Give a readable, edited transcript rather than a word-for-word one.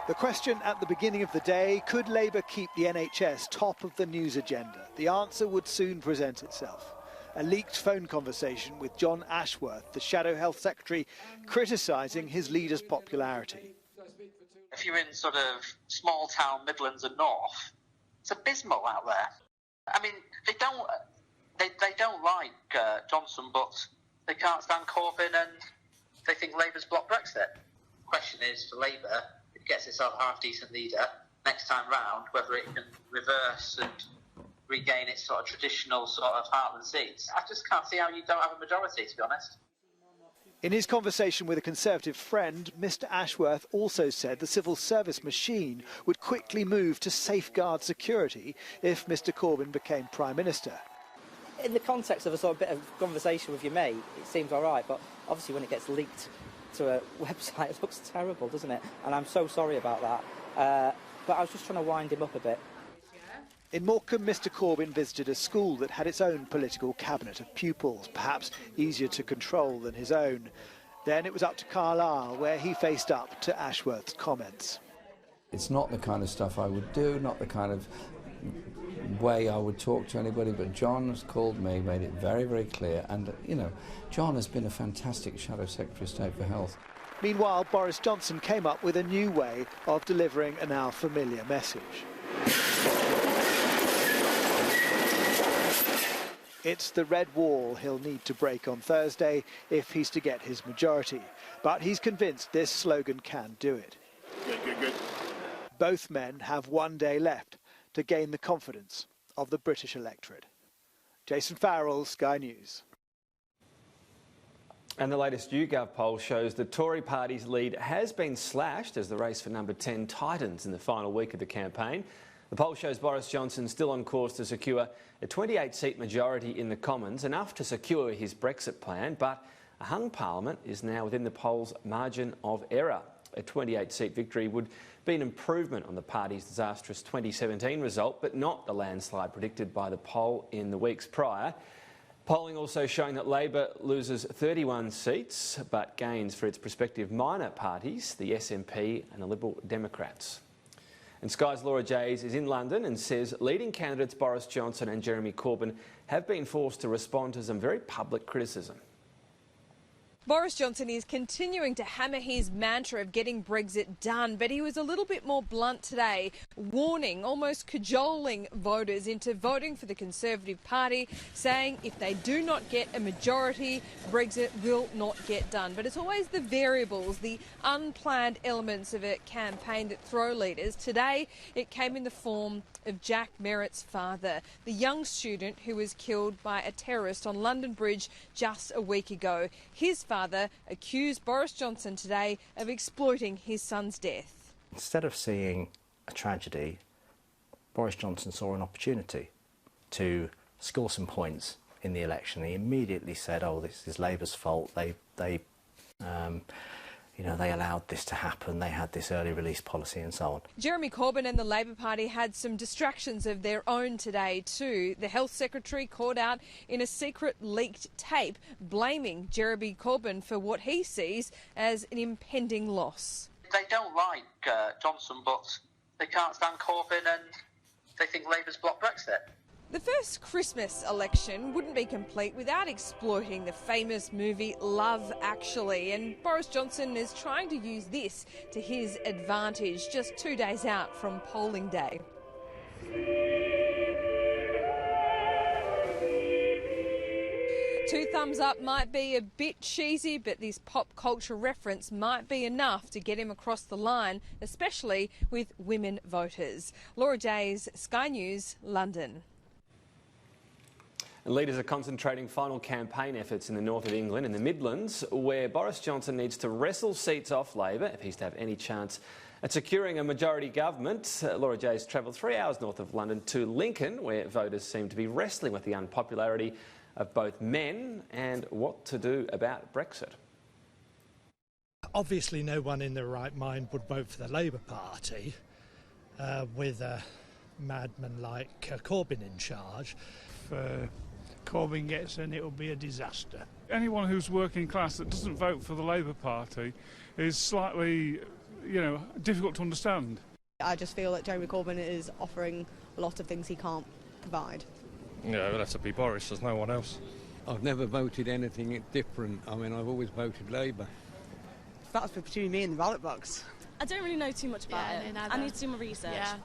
The question at the beginning of the day, could Labour keep the NHS top of the news agenda? The answer would soon present itself. A leaked phone conversation with John Ashworth, the Shadow Health Secretary, criticising his leader's popularity. If you're in sort of small town Midlands and North, it's abysmal out there. I mean, they don't like Johnson, but they can't stand Corbyn and they think Labour's blocked Brexit. The question is, for Labour, if it gets itself a half-decent leader, next time round, whether it can reverse and regain its sort of traditional sort of heartland seats. I just can't see how you don't have a majority, to be honest. In his conversation with a Conservative friend, Mr Ashworth also said the civil service machine would quickly move to safeguard security if Mr Corbyn became Prime Minister. In the context of a sort of bit of conversation with your mate, it seems all right, but obviously when it gets leaked to a website, it looks terrible, doesn't it? And I'm so sorry about that. But I was just trying to wind him up a bit. In Morecambe, Mr Corbyn visited a school that had its own political cabinet of pupils, perhaps easier to control than his own. Then it was up to Carlisle, where he faced up to Ashworth's comments. It's not the kind of stuff I would do, not the kind of way I would talk to anybody, but John has called me, made it very, very clear, and, you know, John has been a fantastic Shadow Secretary of State for Health. Meanwhile, Boris Johnson came up with a new way of delivering a now familiar message. It's the red wall he'll need to break on Thursday if he's to get his majority. But he's convinced this slogan can do it. Good. Both men have one day left to gain the confidence of the British electorate. Jason Farrell, Sky News. And the latest YouGov poll shows the Tory party's lead has been slashed as the race for number 10 tightens in the final week of the campaign. The poll shows Boris Johnson still on course to secure a 28-seat majority in the Commons, enough to secure his Brexit plan, but a hung parliament is now within the poll's margin of error. A 28-seat victory would be an improvement on the party's disastrous 2017 result, but not the landslide predicted by the poll in the weeks prior. Polling also showing that Labor loses 31 seats, but gains for its prospective minor parties, the SNP and the Liberal Democrats. And Sky's Laura Jays is in London and says leading candidates Boris Johnson and Jeremy Corbyn have been forced to respond to some very public criticism. Boris Johnson is continuing to hammer his mantra of getting Brexit done, but he was a little bit more blunt today, warning, almost cajoling voters into voting for the Conservative Party, saying if they do not get a majority, Brexit will not get done. But it's always the variables, the unplanned elements of a campaign that throw leaders. Today, it came in the form of Jack Merritt's father, the young student who was killed by a terrorist on London Bridge just a week ago. His father accused Boris Johnson today of exploiting his son's death. Instead of seeing a tragedy, Boris Johnson saw an opportunity to score some points in the election. He immediately said, "Oh, this is Labour's fault. They allowed this to happen. They had this early release policy and so on." Jeremy Corbyn and the Labor Party had some distractions of their own today too. The Health Secretary caught out in a secret leaked tape blaming Jeremy Corbyn for what he sees as an impending loss. They don't like Johnson, but they can't stand Corbyn and they think Labour's blocked Brexit. The first Christmas election wouldn't be complete without exploiting the famous movie Love Actually, and Boris Johnson is trying to use this to his advantage just 2 days out from polling day. 2 thumbs up might be a bit cheesy, but this pop culture reference might be enough to get him across the line, especially with women voters. Laura Jays, Sky News, London. And leaders are concentrating final campaign efforts in the north of England and the Midlands, where Boris Johnson needs to wrestle seats off Labor if he's to have any chance at securing a majority government. Laura Jays travelled 3 hours north of London to Lincoln, where voters seem to be wrestling with the unpopularity of both men and what to do about Brexit. Obviously no one in their right mind would vote for the Labour Party with a madman like Corbyn in charge. Corbyn gets in, it will be a disaster. Anyone who's working class that doesn't vote for the Labour Party is slightly difficult to understand. I just feel that Jeremy Corbyn is offering a lot of things he can't provide. Yeah, it'll have to be Boris, there's no one else. I've never voted anything different. I mean, I've always voted Labour. That's between me and the ballot box. I don't really know too much about it. I need to do my research. Yeah.